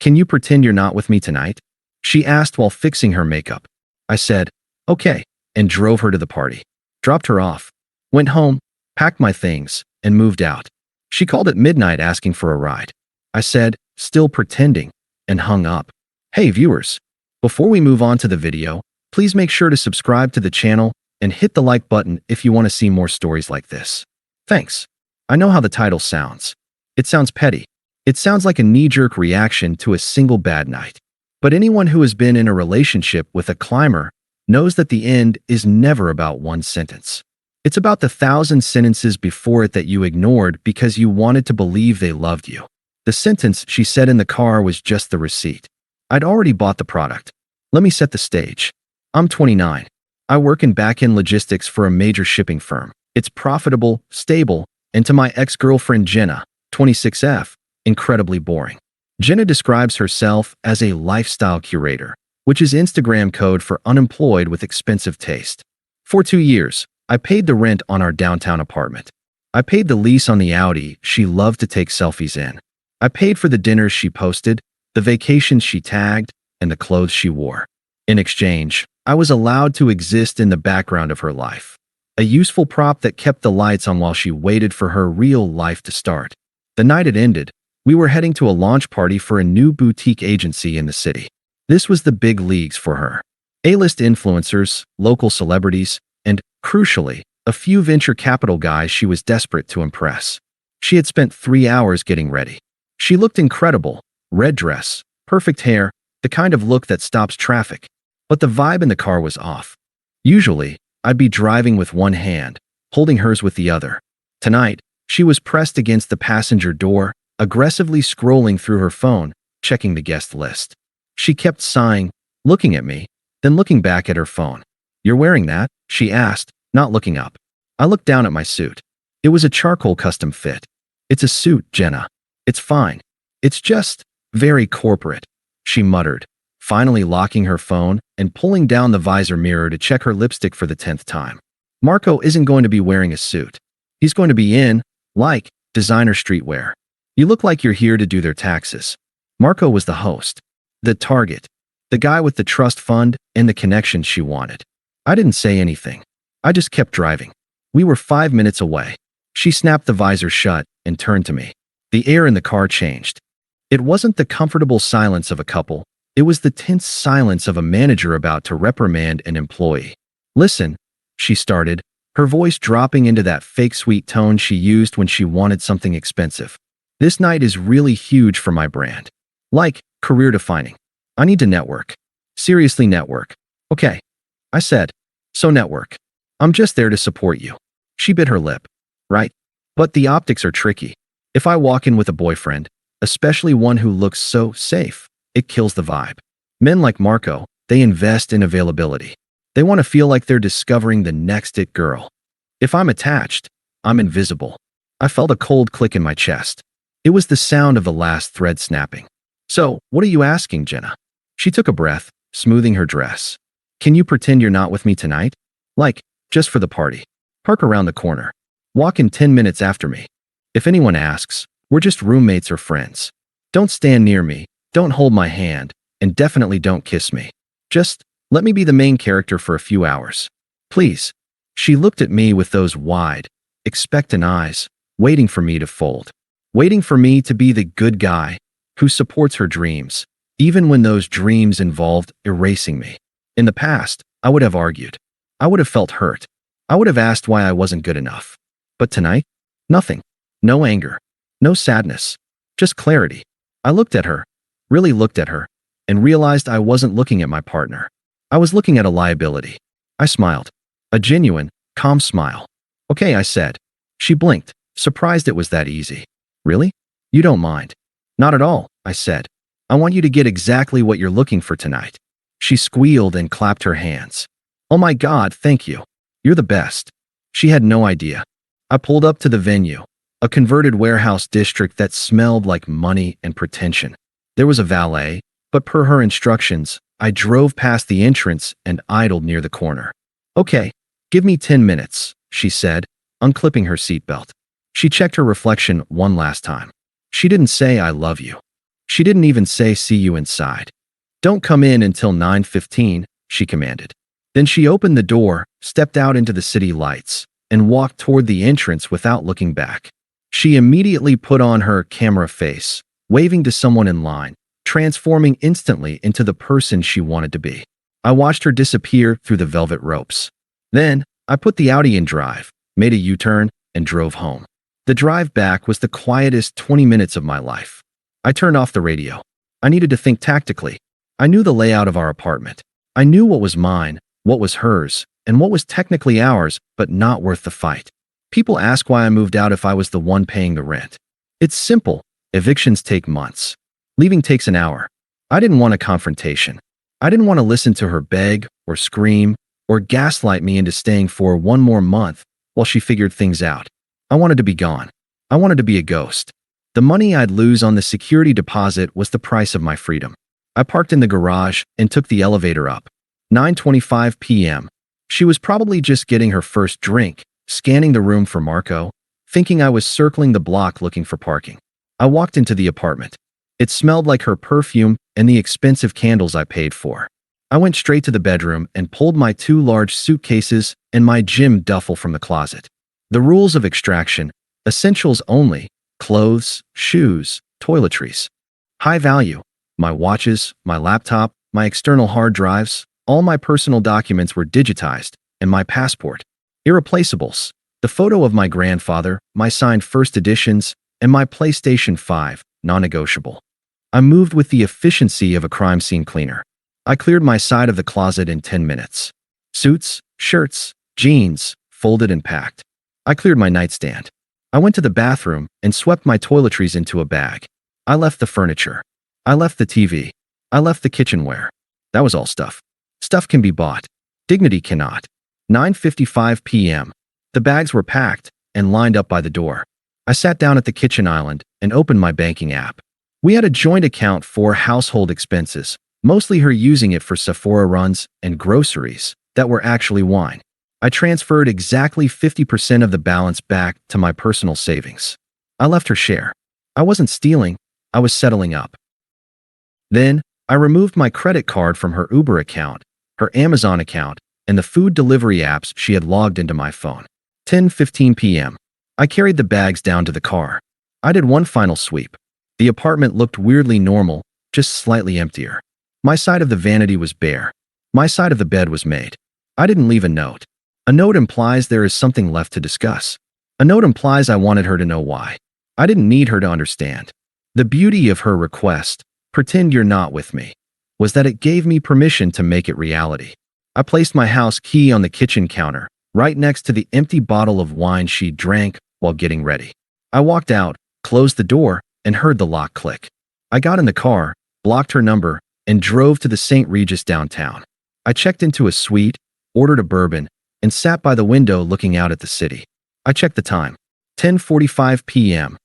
Can you pretend you're not with me tonight? She asked while fixing her makeup. I said, okay, and drove her to the party. Dropped her off. Went home, packed my things, and moved out. She called at midnight asking for a ride. I said, still pretending, and hung up. Hey viewers, before we move on to the video, please make sure to subscribe to the channel and hit the like button if you want to see more stories like this. Thanks. I know how the title sounds. It sounds petty. It sounds like a knee-jerk reaction to a single bad night. But anyone who has been in a relationship with a climber knows that the end is never about one sentence. It's about the 1,000 sentences before it that you ignored because you wanted to believe they loved you. The sentence she said in the car was just the receipt. I'd already bought the product. Let me set the stage. I'm 29. I work in back-end logistics for a major shipping firm. It's profitable, stable, and to my ex-girlfriend Jenna, 26F, incredibly boring. Jenna describes herself as a lifestyle curator, which is Instagram code for unemployed with expensive taste. For 2 years, I paid the rent on our downtown apartment. I paid the lease on the Audi she loved to take selfies in. I paid for the dinners she posted, the vacations she tagged, and the clothes she wore. In exchange, I was allowed to exist in the background of her life, a useful prop that kept the lights on while she waited for her real life to start. The night it ended, we were heading to a launch party for a new boutique agency in the city. This was the big leagues for her. A-list influencers, local celebrities, and, crucially, a few venture capital guys she was desperate to impress. She had spent 3 hours getting ready. She looked incredible. Red dress, perfect hair, the kind of look that stops traffic. But the vibe in the car was off. Usually, I'd be driving with one hand, holding hers with the other. Tonight, she was pressed against the passenger door, aggressively scrolling through her phone, checking the guest list. She kept sighing, looking at me, then looking back at her phone. You're wearing that? She asked, not looking up. I looked down at my suit. It was a charcoal custom fit. It's a suit, Jenna. It's fine. It's just very corporate, she muttered, finally locking her phone and pulling down the visor mirror to check her lipstick for the 10th time. Marco isn't going to be wearing a suit. He's going to be in, like, designer streetwear. You look like you're here to do their taxes. Marco was the host, the target, the guy with the trust fund and the connections she wanted. I didn't say anything. I just kept driving. We were 5 minutes away. She snapped the visor shut and turned to me. The air in the car changed. It wasn't the comfortable silence of a couple. It was the tense silence of a manager about to reprimand an employee. Listen, she started, her voice dropping into that fake sweet tone she used when she wanted something expensive. This night is really huge for my brand. Like, career defining. I need to network. Seriously network. Okay. I said, so network. I'm just there to support you. She bit her lip. Right? But the optics are tricky. If I walk in with a boyfriend, especially one who looks so safe, it kills the vibe. Men like Marco, they invest in availability. They want to feel like they're discovering the next it girl. If I'm attached, I'm invisible. I felt a cold click in my chest. It was the sound of the last thread snapping. So, what are you asking, Jenna? She took a breath, smoothing her dress. Can you pretend you're not with me tonight? Like, just for the party. Park around the corner. Walk in 10 minutes after me. If anyone asks, we're just roommates or friends. Don't stand near me, don't hold my hand, and definitely don't kiss me. Just let me be the main character for a few hours. Please. She looked at me with those wide, expectant eyes, waiting for me to fold. Waiting for me to be the good guy who supports her dreams, even when those dreams involved erasing me. In the past, I would have argued. I would have felt hurt. I would have asked why I wasn't good enough. But tonight, nothing. No anger. No sadness. Just clarity. I looked at her, really looked at her, and realized I wasn't looking at my partner. I was looking at a liability. I smiled. A genuine, calm smile. Okay, I said. She blinked, surprised it was that easy. Really? You don't mind? Not at all, I said. I want you to get exactly what you're looking for tonight. She squealed and clapped her hands. Oh my God, thank you. You're the best. She had no idea. I pulled up to the venue, a converted warehouse district that smelled like money and pretension. There was a valet, but per her instructions, I drove past the entrance and idled near the corner. Okay, give me 10 minutes, she said, unclipping her seatbelt. She checked her reflection one last time. She didn't say I love you. She didn't even say see you inside. Don't come in until 9:15, she commanded. Then she opened the door, stepped out into the city lights, and walked toward the entrance without looking back. She immediately put on her camera face, waving to someone in line, transforming instantly into the person she wanted to be. I watched her disappear through the velvet ropes. Then, I put the Audi in drive, made a U-turn, and drove home. The drive back was the quietest 20 minutes of my life. I turned off the radio. I needed to think tactically. I knew the layout of our apartment. I knew what was mine, what was hers, and what was technically ours, but not worth the fight. People ask why I moved out if I was the one paying the rent. It's simple. Evictions take months. Leaving takes an hour. I didn't want a confrontation. I didn't want to listen to her beg or scream or gaslight me into staying for one more month while she figured things out. I wanted to be gone. I wanted to be a ghost. The money I'd lose on the security deposit was the price of my freedom. I parked in the garage and took the elevator up. 9:25 p.m. She was probably just getting her first drink, scanning the room for Marco, thinking I was circling the block looking for parking. I walked into the apartment. It smelled like her perfume and the expensive candles I paid for. I went straight to the bedroom and pulled my 2 large suitcases and my gym duffel from the closet. The rules of extraction: essentials only, clothes, shoes, toiletries. High value: my watches, my laptop, my external hard drives, all my personal documents were digitized, and my passport. Irreplaceables: the photo of my grandfather, my signed first editions, and my PlayStation 5, non-negotiable. I moved with the efficiency of a crime scene cleaner. I cleared my side of the closet in 10 minutes. Suits, shirts, jeans, folded and packed. I cleared my nightstand. I went to the bathroom and swept my toiletries into a bag. I left the furniture. I left the TV. I left the kitchenware. That was all stuff. Stuff can be bought. Dignity cannot. 9:55 p.m. The bags were packed and lined up by the door. I sat down at the kitchen island and opened my banking app. We had a joint account for household expenses, mostly her using it for Sephora runs and groceries that were actually wine. I transferred exactly 50% of the balance back to my personal savings. I left her share. I wasn't stealing, I was settling up. Then, I removed my credit card from her Uber account, her Amazon account, and the food delivery apps she had logged into my phone. 10:15 p.m. I carried the bags down to the car. I did one final sweep. The apartment looked weirdly normal, just slightly emptier. My side of the vanity was bare. My side of the bed was made. I didn't leave a note. A note implies there is something left to discuss. A note implies I wanted her to know why. I didn't need her to understand. The beauty of her request, "Pretend you're not with me," was that it gave me permission to make it reality. I placed my house key on the kitchen counter, right next to the empty bottle of wine she drank while getting ready. I walked out, closed the door, and heard the lock click. I got in the car, blocked her number, and drove to the St. Regis downtown. I checked into a suite, ordered a bourbon, and sat by the window looking out at the city. I checked the time. 10:45 p.m.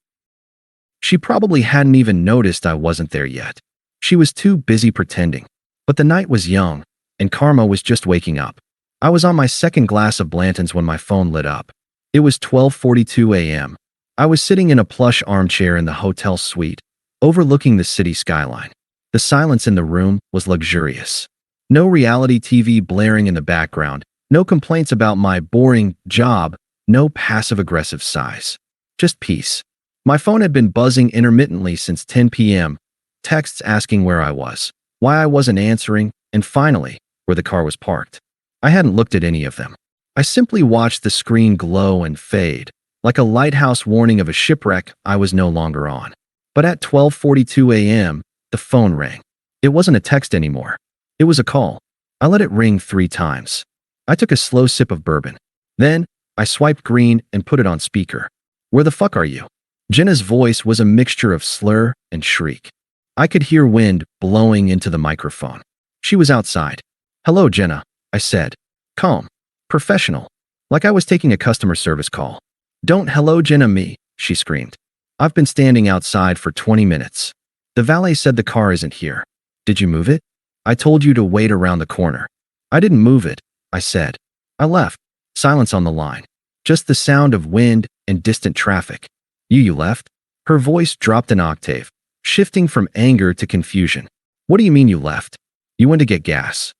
She probably hadn't even noticed I wasn't there yet. She was too busy pretending. But the night was young, and karma was just waking up. I was on my second glass of Blanton's when my phone lit up. It was 12:42 a.m. I was sitting in a plush armchair in the hotel suite, overlooking the city skyline. The silence in the room was luxurious. No reality TV blaring in the background, no complaints about my boring job, no passive-aggressive sighs. Just peace. My phone had been buzzing intermittently since 10 p.m., texts asking where I was, why I wasn't answering, and finally, where the car was parked. I hadn't looked at any of them. I simply watched the screen glow and fade, like a lighthouse warning of a shipwreck I was no longer on. But at 12:42 a.m., the phone rang. It wasn't a text anymore. It was a call. I let it ring 3 times. I took a slow sip of bourbon. Then, I swiped green and put it on speaker. "Where the fuck are you?" Jenna's voice was a mixture of slur and shriek. I could hear wind blowing into the microphone. She was outside. "Hello, Jenna," I said. Calm. Professional. Like I was taking a customer service call. "Don't hello Jenna me," she screamed. "I've been standing outside for 20 minutes. The valet said the car isn't here. Did you move it? I told you to wait around the corner." "I didn't move it," I said. "I left." Silence on the line. Just the sound of wind and distant traffic. You left?" Her voice dropped an octave. shifting from anger to confusion. What do you mean you left? You went to get gas.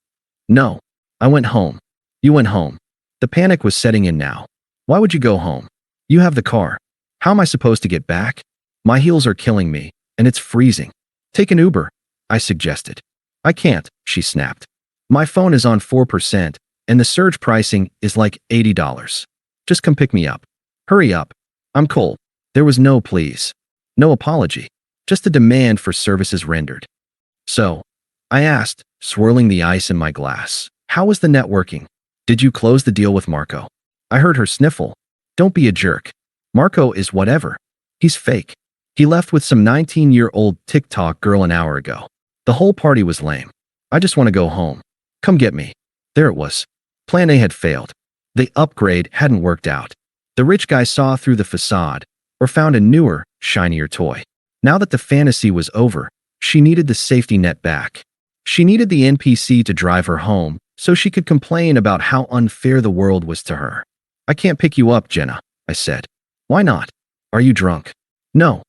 No. I went home. You went home. The panic was setting in now. Why would you go home? You have the car. How am I supposed to get back? My heels are killing me, and it's freezing. Take an Uber, I suggested. I can't, she snapped. My phone is on 4%, and the surge pricing is like $80. Just come pick me up. Hurry up. I'm cold. There was no please. No apology. Just a demand for services rendered. So, I asked, swirling the ice in my glass, how was the networking? Did you close the deal with Marco? I heard her sniffle. Don't be a jerk. Marco is whatever. He's fake. He left with some 19-year-old TikTok girl an hour ago. The whole party was lame. I just want to go home. Come get me. There it was. Plan A had failed. The upgrade hadn't worked out. The rich guy saw through the facade, or found a newer, shinier toy. Now that the fantasy was over, she needed the safety net back. She needed the NPC to drive her home so she could complain about how unfair the world was to her. I can't pick you up, Jenna, I said. Why not? Are you drunk? No,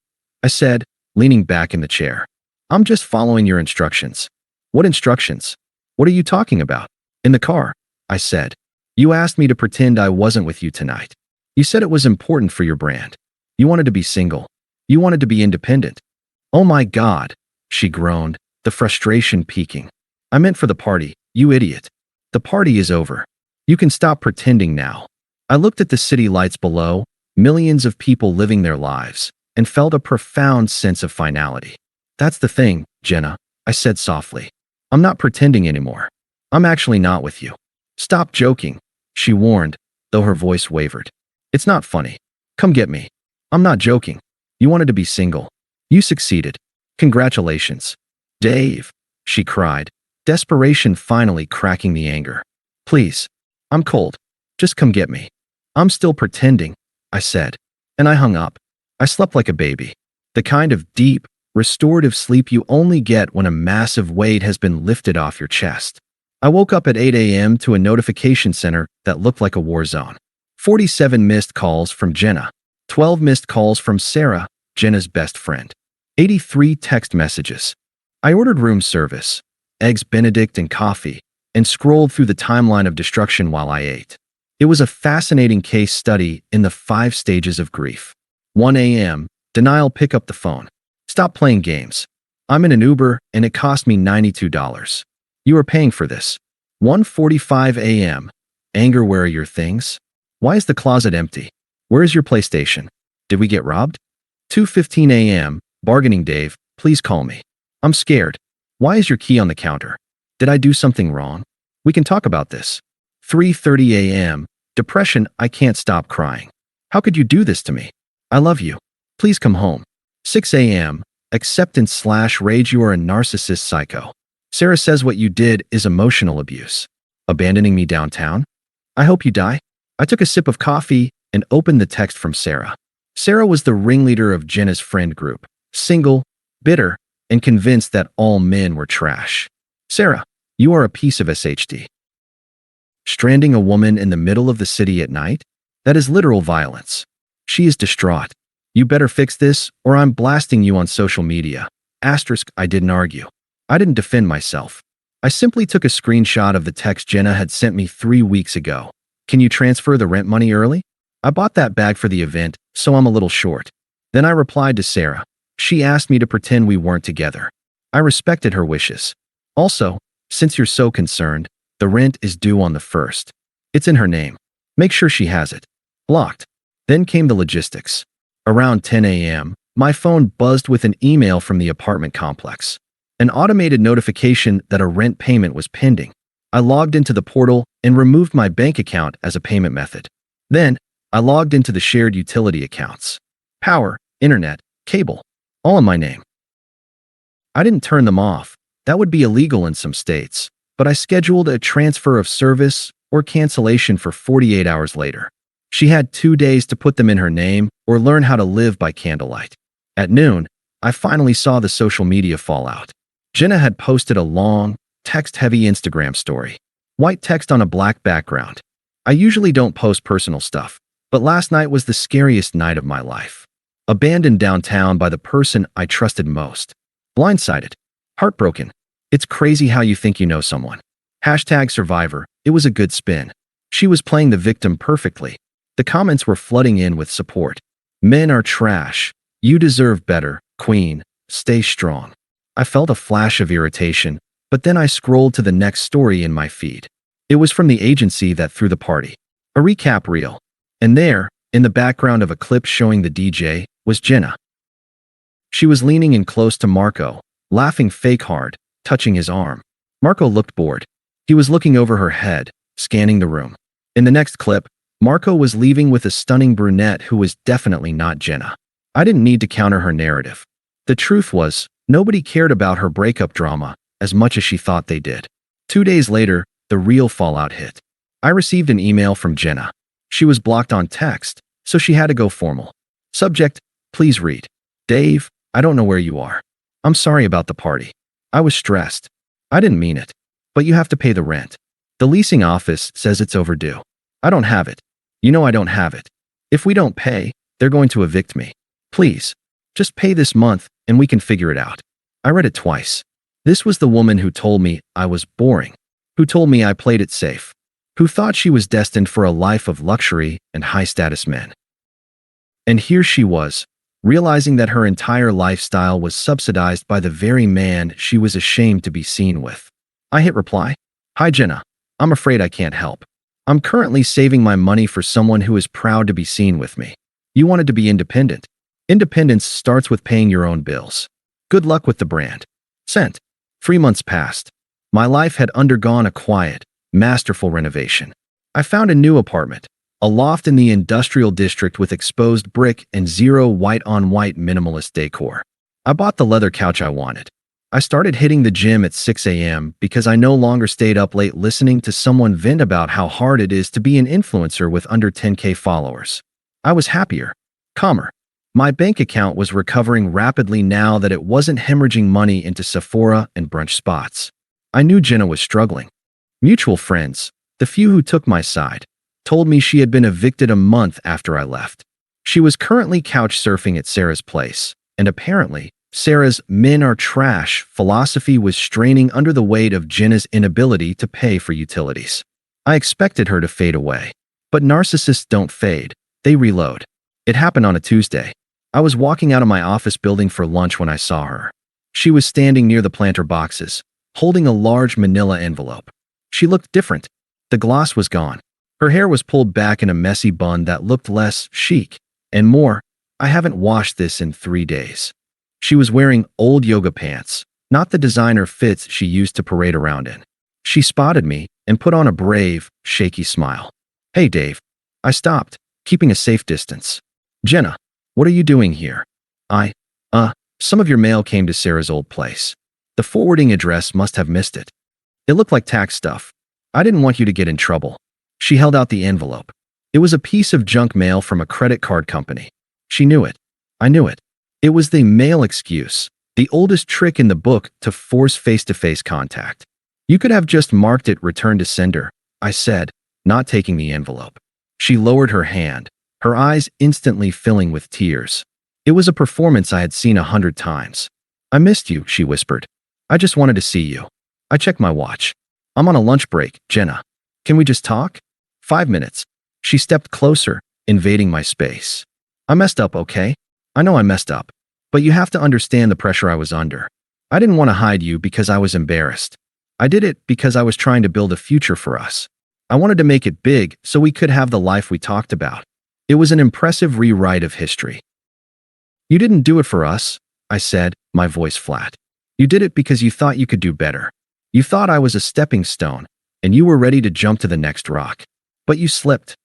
I said, leaning back in the chair. I'm just following your instructions. What instructions? What are you talking about? In the car, I said. You asked me to pretend I wasn't with you tonight. You said it was important for your brand. You wanted to be single. You wanted to be independent. Oh my God, she groaned, the frustration peaking. I meant for the party, you idiot. The party is over. You can stop pretending now. I looked at the city lights below, millions of people living their lives, and felt a profound sense of finality. That's the thing, Jenna, I said softly. I'm not pretending anymore. I'm actually not with you. Stop joking, she warned, though her voice wavered. It's not funny. Come get me. I'm not joking. You wanted to be single. You succeeded. Congratulations. Dave, she cried, desperation finally cracking the anger. Please. I'm cold. Just come get me. I'm still pretending, I said. And I hung up. I slept like a baby. The kind of deep, restorative sleep you only get when a massive weight has been lifted off your chest. I woke up at 8 a.m. to a notification center that looked like a war zone. 47 missed calls from Jenna. 12 missed calls from Sarah, Jenna's best friend. 83 text messages. I ordered room service, eggs Benedict and coffee, and scrolled through the timeline of destruction while I ate. It was a fascinating case study in the 5 stages of grief. 1 a.m., denial, pick up the phone. Stop playing games. I'm in an Uber and it cost me $92. You are paying for this. 1:45 a.m., anger, where are your things? Why is the closet empty? Where is your PlayStation? Did we get robbed? 2:15 a.m., bargaining, Dave, please call me. I'm scared. Why is your key on the counter? Did I do something wrong? We can talk about this. 3:30 a.m., depression, I can't stop crying. How could you do this to me? I love you. Please come home. 6 a.m., acceptance/rage, you are a narcissist psycho. Sarah says what you did is emotional abuse. Abandoning me downtown? I hope you die. I took a sip of coffee and opened the text from Sarah. Sarah was the ringleader of Jenna's friend group, single, bitter, and convinced that all men were trash. Sarah, you are a piece of SHD. Stranding a woman in the middle of the city at night? That is literal violence. She is distraught. You better fix this or I'm blasting you on social media. Asterisk, I didn't argue. I didn't defend myself. I simply took a screenshot of the text Jenna had sent me 3 weeks ago. Can you transfer the rent money early? I bought that bag for the event, so I'm a little short. Then I replied to Sarah. She asked me to pretend we weren't together. I respected her wishes. Also, since you're so concerned, the rent is due on the 1st. It's in her name. Make sure she has it. Blocked. Then came the logistics. Around 10 a.m., my phone buzzed with an email from the apartment complex. An automated notification that a rent payment was pending. I logged into the portal and removed my bank account as a payment method. Then, I logged into the shared utility accounts. Power, internet, cable, all in my name. I didn't turn them off. That would be illegal in some states, but I scheduled a transfer of service or cancellation for 48 hours later. She had 2 days to put them in her name or learn how to live by candlelight. At noon, I finally saw the social media fallout. Jenna had posted a long, text-heavy Instagram story. White text on a black background. I usually don't post personal stuff, but last night was the scariest night of my life. Abandoned downtown by the person I trusted most. Blindsided. Heartbroken. It's crazy how you think you know someone. #survivor. It was a good spin. She was playing the victim perfectly. The comments were flooding in with support. Men are trash. You deserve better, queen. Stay strong. I felt a flash of irritation, but then I scrolled to the next story in my feed. It was from the agency that threw the party. A recap reel. And there, in the background of a clip showing the DJ, was Jenna. She was leaning in close to Marco, laughing fake hard, touching his arm. Marco looked bored. He was looking over her head, scanning the room. In the next clip, Marco was leaving with a stunning brunette who was definitely not Jenna. I didn't need to counter her narrative. The truth was, nobody cared about her breakup drama as much as she thought they did. 2 days later, the real fallout hit. I received an email from Jenna. She was blocked on text, so she had to go formal. Subject, please read. Dave, I don't know where you are. I'm sorry about the party. I was stressed. I didn't mean it. But you have to pay the rent. The leasing office says it's overdue. I don't have it. You know I don't have it. If we don't pay, they're going to evict me. Please, just pay this month and we can figure it out. I read it twice. This was the woman who told me I was boring, who told me I played it safe, who thought she was destined for a life of luxury and high-status men. And here she was, realizing that her entire lifestyle was subsidized by the very man she was ashamed to be seen with. I hit reply. Hi Jenna, I'm afraid I can't help. I'm currently saving my money for someone who is proud to be seen with me. You wanted to be independent. Independence starts with paying your own bills. Good luck with the brand. Sent. 3 months passed. My life had undergone a quiet, masterful renovation. I found a new apartment, a loft in the industrial district with exposed brick and zero white-on-white minimalist decor. I bought the leather couch I wanted. I started hitting the gym at 6 a.m. because I no longer stayed up late listening to someone vent about how hard it is to be an influencer with under 10K followers. I was happier, calmer. My bank account was recovering rapidly now that it wasn't hemorrhaging money into Sephora and brunch spots. I knew Jenna was struggling. Mutual friends, the few who took my side, told me she had been evicted a month after I left. She was currently couch surfing at Sarah's place, and apparently, Sarah's "men are trash" philosophy was straining under the weight of Jenna's inability to pay for utilities. I expected her to fade away. But narcissists don't fade, they reload. It happened on a Tuesday. I was walking out of my office building for lunch when I saw her. She was standing near the planter boxes, holding a large manila envelope. She looked different. The gloss was gone. Her hair was pulled back in a messy bun that looked less chic. And more, I haven't washed this in 3 days. She was wearing old yoga pants, not the designer fits she used to parade around in. She spotted me and put on a brave, shaky smile. Hey Dave. I stopped, keeping a safe distance. Jenna, what are you doing here? Some of your mail came to Sarah's old place. The forwarding address must have missed it. It looked like tax stuff. I didn't want you to get in trouble. She held out the envelope. It was a piece of junk mail from a credit card company. She knew it. I knew it. It was the mail excuse, the oldest trick in the book to force face-to-face contact. You could have just marked it "Return to sender," I said, not taking the envelope. She lowered her hand, her eyes instantly filling with tears. It was a performance I had seen 100 times. I missed you, she whispered. I just wanted to see you. I checked my watch. I'm on a lunch break, Jenna. Can we just talk? 5 minutes. She stepped closer, invading my space. I messed up, okay? I know I messed up. But you have to understand the pressure I was under. I didn't want to hide you because I was embarrassed. I did it because I was trying to build a future for us. I wanted to make it big so we could have the life we talked about. It was an impressive rewrite of history. You didn't do it for us, I said, my voice flat. You did it because you thought you could do better. You thought I was a stepping stone, and you were ready to jump to the next rock. But you slipped.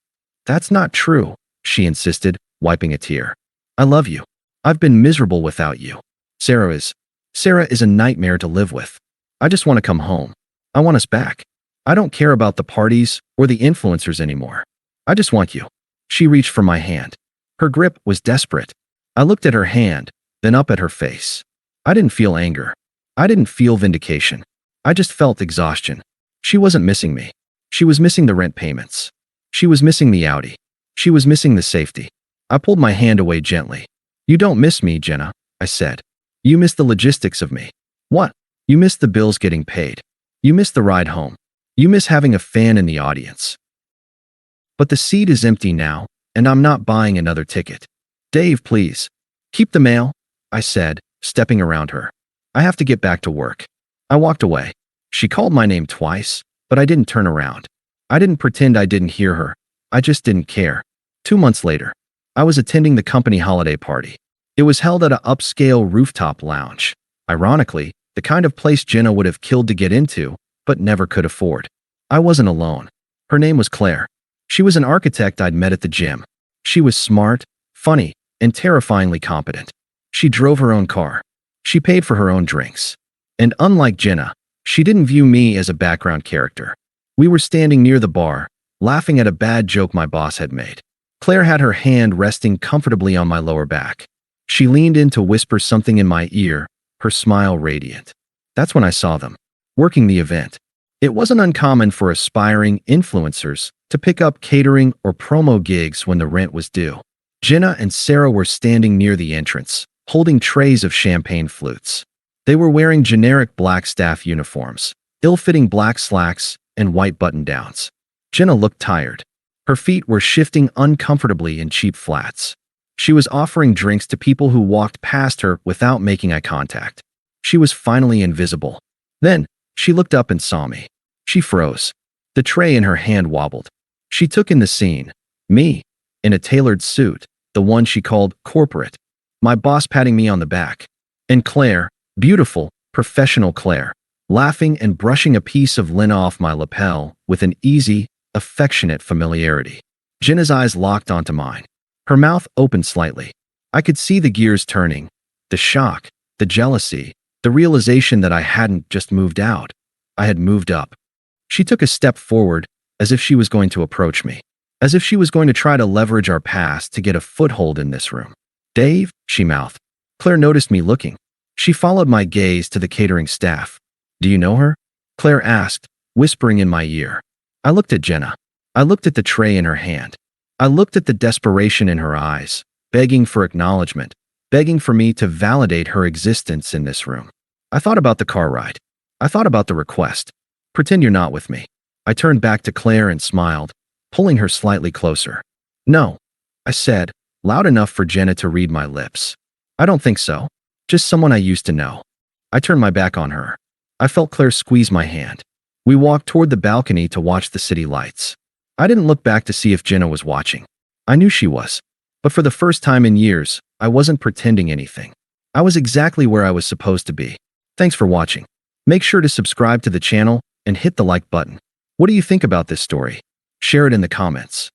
That's not true, she insisted, wiping a tear. I love you. I've been miserable without you. Sarah is a nightmare to live with. I just want to come home. I want us back. I don't care about the parties or the influencers anymore. I just want you. She reached for my hand. Her grip was desperate. I looked at her hand, then up at her face. I didn't feel anger. I didn't feel vindication. I just felt exhaustion. She wasn't missing me. She was missing the rent payments. She was missing the Audi. She was missing the safety. I pulled my hand away gently. You don't miss me, Jenna, I said. You miss the logistics of me. What? You miss the bills getting paid. You miss the ride home. You miss having a fan in the audience. But the seat is empty now, and I'm not buying another ticket. Dave, please. Keep the mail, I said, stepping around her. I have to get back to work. I walked away. She called my name twice, but I didn't turn around. I didn't pretend I didn't hear her. I just didn't care. 2 months later, I was attending the company holiday party. It was held at an upscale rooftop lounge. Ironically, the kind of place Jenna would have killed to get into, but never could afford. I wasn't alone. Her name was Claire. She was an architect I'd met at the gym. She was smart, funny, and terrifyingly competent. She drove her own car. She paid for her own drinks. And unlike Jenna, she didn't view me as a background character. We were standing near the bar, laughing at a bad joke my boss had made. Claire had her hand resting comfortably on my lower back. She leaned in to whisper something in my ear, her smile radiant. That's when I saw them, working the event. It wasn't uncommon for aspiring influencers to pick up catering or promo gigs when the rent was due. Jenna and Sarah were standing near the entrance, holding trays of champagne flutes. They were wearing generic black staff uniforms, ill-fitting black slacks, and white button-downs. Jenna looked tired. Her feet were shifting uncomfortably in cheap flats. She was offering drinks to people who walked past her without making eye contact. She was finally invisible. Then, she looked up and saw me. She froze. The tray in her hand wobbled. She took in the scene. Me, in a tailored suit, the one she called corporate. My boss patting me on the back. And Claire, beautiful, professional Claire, laughing and brushing a piece of linen off my lapel with an easy, affectionate familiarity. Jenna's eyes locked onto mine. Her mouth opened slightly. I could see the gears turning. The shock, the jealousy, the realization that I hadn't just moved out. I had moved up. She took a step forward, as if she was going to approach me. As if she was going to try to leverage our past to get a foothold in this room. Dave, she mouthed. Claire noticed me looking. She followed my gaze to the catering staff. Do you know her? Claire asked, whispering in my ear. I looked at Jenna. I looked at the tray in her hand. I looked at the desperation in her eyes, begging for acknowledgement, begging for me to validate her existence in this room. I thought about the car ride. I thought about the request. Pretend you're not with me. I turned back to Claire and smiled, pulling her slightly closer. No, I said, loud enough for Jenna to read my lips. I don't think so. Just someone I used to know. I turned my back on her. I felt Claire squeeze my hand. We walked toward the balcony to watch the city lights. I didn't look back to see if Jenna was watching. I knew she was. But for the first time in years, I wasn't pretending anything. I was exactly where I was supposed to be. Thanks for watching. Make sure to subscribe to the channel and hit the like button. What do you think about this story? Share it in the comments.